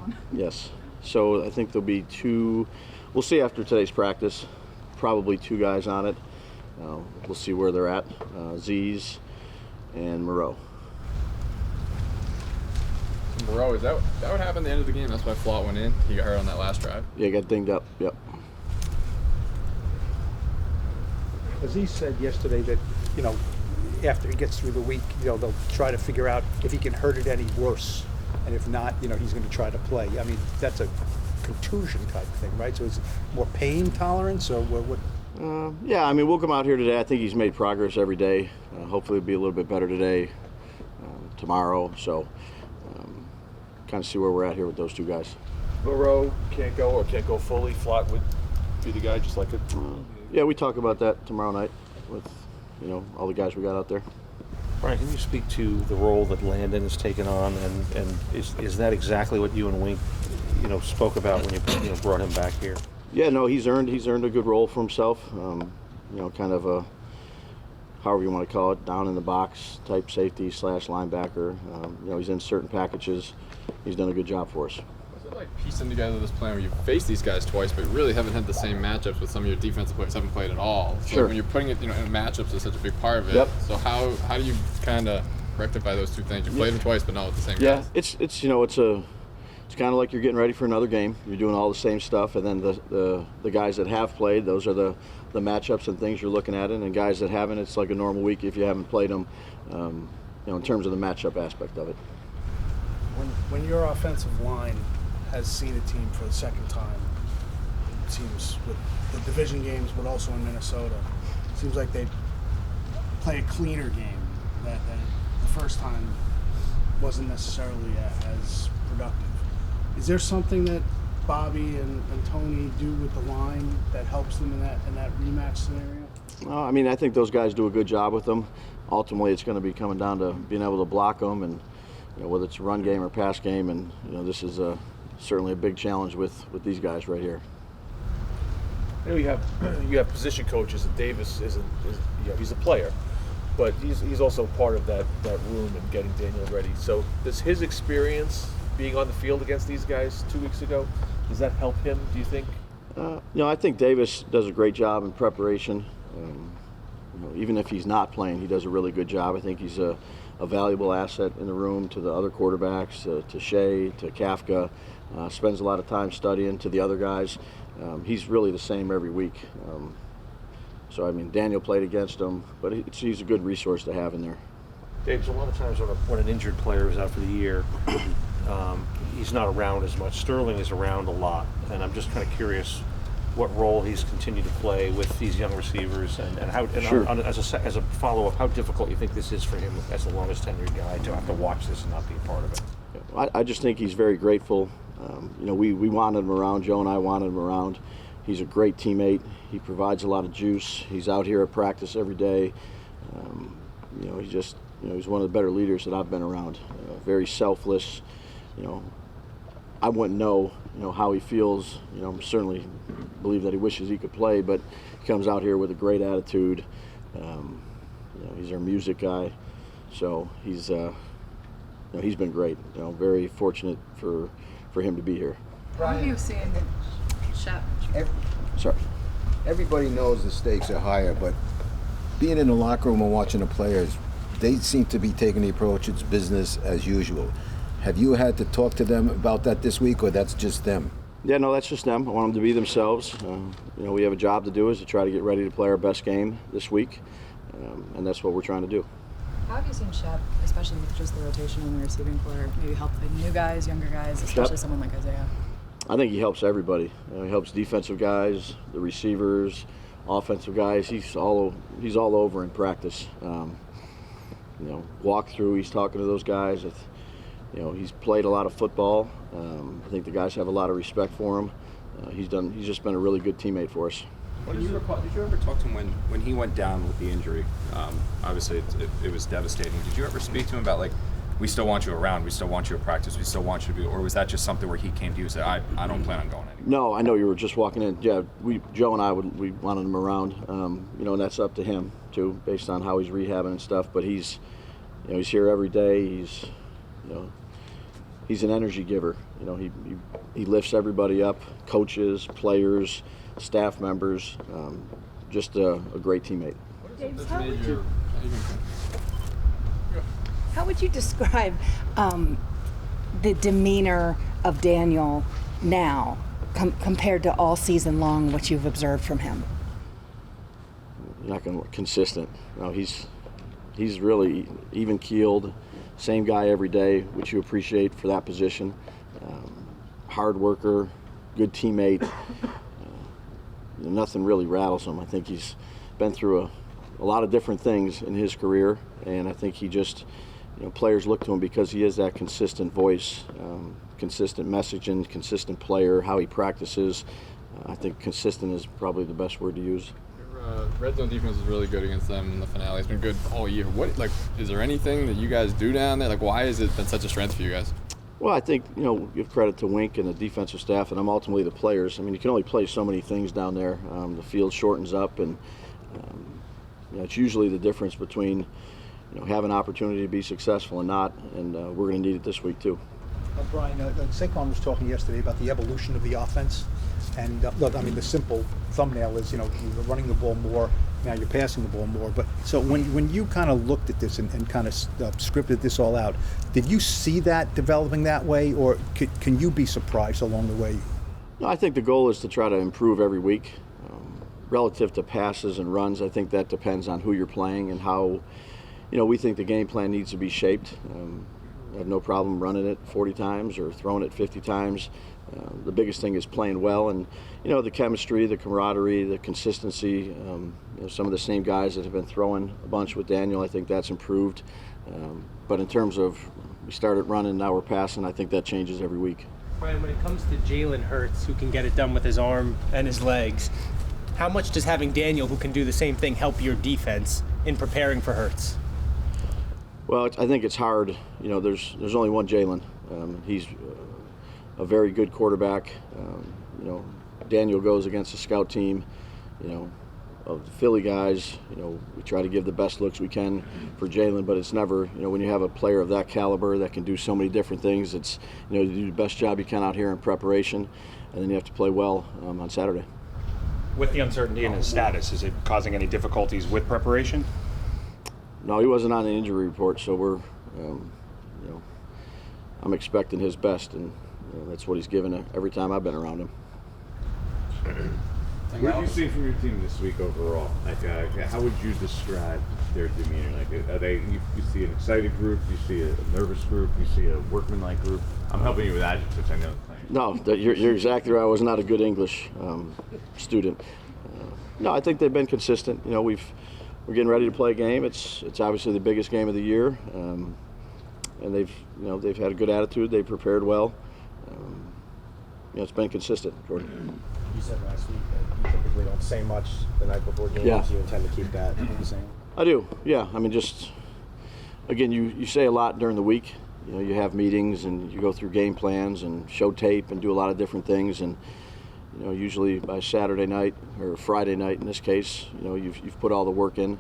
on. Yes. So I think there'll be two. We'll see after today's practice. Probably two guys on it. We'll see where they're at. Z's and Moreau. Moreau, is that what happened at the end of the game? That's why Flott went in. He got hurt on that last drive. Yeah, he got dinged up. Yep. Aziz said yesterday that, after he gets through the week, they'll try to figure out if he can hurt it any worse. And if not, he's going to try to play. I mean, that's a contusion type thing, right? So is it more pain tolerance or what? Yeah, I mean, we'll come out here today. I think he's made progress every day. Hopefully it'll be a little bit better today, tomorrow. So kind of see where we're at here with those two guys. Moreau can't go fully. Flott would be the guy just like it. Yeah, we talk about that tomorrow night with, all the guys we got out there. Brian, can you speak to the role that Landon has taken on, and is that exactly what you and Wink, spoke about when you brought him back here? Yeah, no, he's earned a good role for himself. Kind of a, however you want to call it, down in the box type safety / linebacker. He's in certain packages. He's done a good job for us. What's it like piecing together this plan where you face these guys twice, but really haven't had the same matchups with some of your defensive players haven't played at all? So Sure. when you're putting it, in matchups is such a big part of it. Yep. So how do you kind of rectify those two things? You played them twice, but not with the same Yeah, guys. it's kind of like you're getting ready for another game. You're doing all the same stuff, and then the guys that have played, those are the matchups and things you're looking at, and guys that haven't, it's like a normal week if you haven't played them. In terms of the matchup aspect of it. When your offensive line has seen a team for the second time, it seems with the division games, but also in Minnesota, it seems like they play a cleaner game. That the first time wasn't necessarily as productive. Is there something that Bobby and Tony do with the line that helps them in that rematch scenario? I mean, I think those guys do a good job with them. Ultimately, it's going to be coming down to being able to block them, and whether it's a run game or pass game. And this is certainly a big challenge with these guys right here. You have position coaches, and Davis he's a player, but he's also part of that room and getting Daniel ready. So does his experience being on the field against these guys 2 weeks ago, does that help him, do you think? I think Davis does a great job in preparation. Even if he's not playing, he does a really good job. I think he's a valuable asset in the room to the other quarterbacks, to Shea, to Kafka. Spends a lot of time studying to the other guys. He's really the same every week. So, I mean, Daniel played against him, but he's a good resource to have in there. Dave, so a lot of times when an injured player is out for the year, he's not around as much. Sterling is around a lot, and I'm just kind of curious what role he's continued to play with these young receivers, and how. And Sure. as a follow-up, how difficult you think this is for him as the longest tenured guy to have to watch this and not be a part of it? I just think he's very grateful. We wanted him around. Joe and I wanted him around. He's a great teammate. He provides a lot of juice. He's out here at practice every day. He's one of the better leaders that I've been around. Very selfless. I wouldn't know, how he feels. Certainly believe that he wishes he could play, but he comes out here with a great attitude. He's our music guy, so he's been great. Very fortunate for him to be here. How have you seen Shep? Sorry. Everybody knows the stakes are higher, but being in the locker room and watching the players, they seem to be taking the approach it's business as usual. Have you had to talk to them about that this week, or that's just them? Yeah, no, that's just them. I want them to be themselves. We have a job to do, is to try to get ready to play our best game this week, and that's what we're trying to do. How have you seen Shep, especially with just the rotation in the receiving corps, maybe help the new guys, younger guys, especially someone like Isaiah? I think he helps everybody. He helps defensive guys, the receivers, offensive guys. He's all over in practice. Walk through. He's talking to those guys. He's played a lot of football. I think the guys have a lot of respect for him. He's just been a really good teammate for us. Did you ever talk to him when he went down with the injury? Obviously, it was devastating. Did you ever speak to him about, like, we still want you around, we still want you at practice, we still want you to be, or was that just something where he came to you and said, I don't plan on going anywhere? No, I know you were just walking in. Yeah, Joe and I, we wanted him around, and that's up to him, too, based on how he's rehabbing and stuff. But he's here every day. he's an energy giver. You know, he lifts everybody up, coaches, players, staff members. Just a great teammate. James, how would you describe the demeanor of Daniel now compared to all season long, what you've observed from him? You're not going to consistent. No, he's really even keeled, same guy every day, which you appreciate for that position. Hard worker, good teammate. Nothing really rattles him. I think he's been through a lot of different things in his career, and I think he just, players look to him because he is that consistent voice, consistent messaging, consistent player, how he practices. I think consistent is probably the best word to use. Your red zone defense was really good against them in the finale. It's been good all year. Is there anything that you guys do down there? Why has it been such a strength for you guys? Well, I think, give credit to Wink and the defensive staff, and I'm ultimately the players. I mean, you can only play so many things down there. The field shortens up, and it's usually the difference between, having an opportunity to be successful and not, and we're going to need it this week too. Brian, Saquon was talking yesterday about the evolution of the offense, and look, I mean, the simple thumbnail is, you're running the ball more, now you're passing the ball more. But so when you kind of looked at this and kind of scripted this all out, did you see that developing that way, or can you be surprised along the way? No, I think the goal is to try to improve every week. Relative to passes and runs, I think that depends on who you're playing and how, we think the game plan needs to be shaped. I have no problem running it 40 times or throwing it 50 times. The biggest thing is playing well, and the chemistry, the camaraderie, the consistency. Some of the same guys that have been throwing a bunch with Daniel, I think that's improved. But in terms of we started running, now we're passing, I think that changes every week. Brian, when it comes to Jalen Hurts, who can get it done with his arm and his legs, how much does having Daniel, who can do the same thing, help your defense in preparing for Hurts? Well, I think it's hard. There's only one Jalen. He's a very good quarterback. Daniel goes against a scout team, of the Philly guys. We try to give the best looks we can for Jalen, but it's never, when you have a player of that caliber that can do so many different things, it's, you do the best job you can out here in preparation, and then you have to play well on Saturday. With the uncertainty in his status, is it causing any difficulties with preparation? No, he wasn't on the injury report, so we're, I'm expecting his best, and that's what he's given every time I've been around him. What have you seen from your team this week overall? How would you describe their demeanor? Are they? You see an excited group? You see a nervous group? You see a workmanlike group? I'm helping you with adjectives. I know. No, you're exactly right. I was not a good English student. No, I think they've been consistent. We're getting ready to play a game. It's obviously the biggest game of the year, and they've had a good attitude. They prepared well. It's been consistent, Jordan. You said last week that you typically don't say much the night before games. Yeah. You intend to keep that the same? I do, yeah. I mean, just, again, you say a lot during the week. You have meetings and you go through game plans and show tape and do a lot of different things. And, usually by Saturday night or Friday night in this case, you've put all the work in.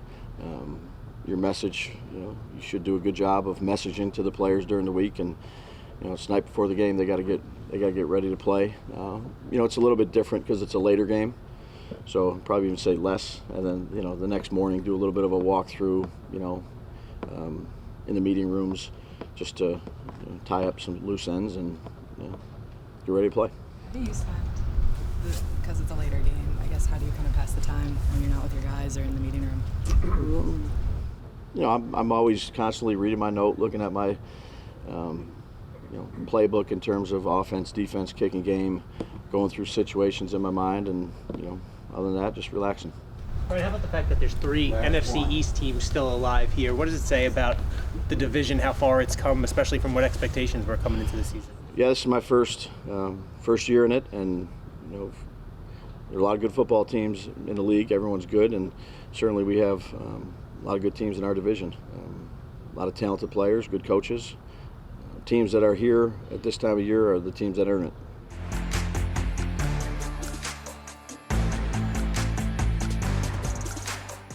Your message, you should do a good job of messaging to the players during the week. And, it's the night before the game. They got to get ready to play. It's a little bit different because it's a later game, so I'd probably even say less. And then the next morning do a little bit of a walkthrough, in the meeting rooms, just to tie up some loose ends and get ready to play. How do you spend, because it's a later game, I guess, how do you kind of pass the time when you're not with your guys or in the meeting room? I'm always constantly reading my note, looking at my playbook in terms of offense, defense, kicking game, going through situations in my mind, and other than that, just relaxing. Brian, how about the fact that there's 3 NFC East teams still alive here? What does it say about the division, how far it's come, especially from what expectations were coming into the season? Yeah, this is my first year in it, and there are a lot of good football teams in the league. Everyone's good, and certainly we have a lot of good teams in our division. A lot of talented players, good coaches. Teams that are here at this time of year are the teams that earn it.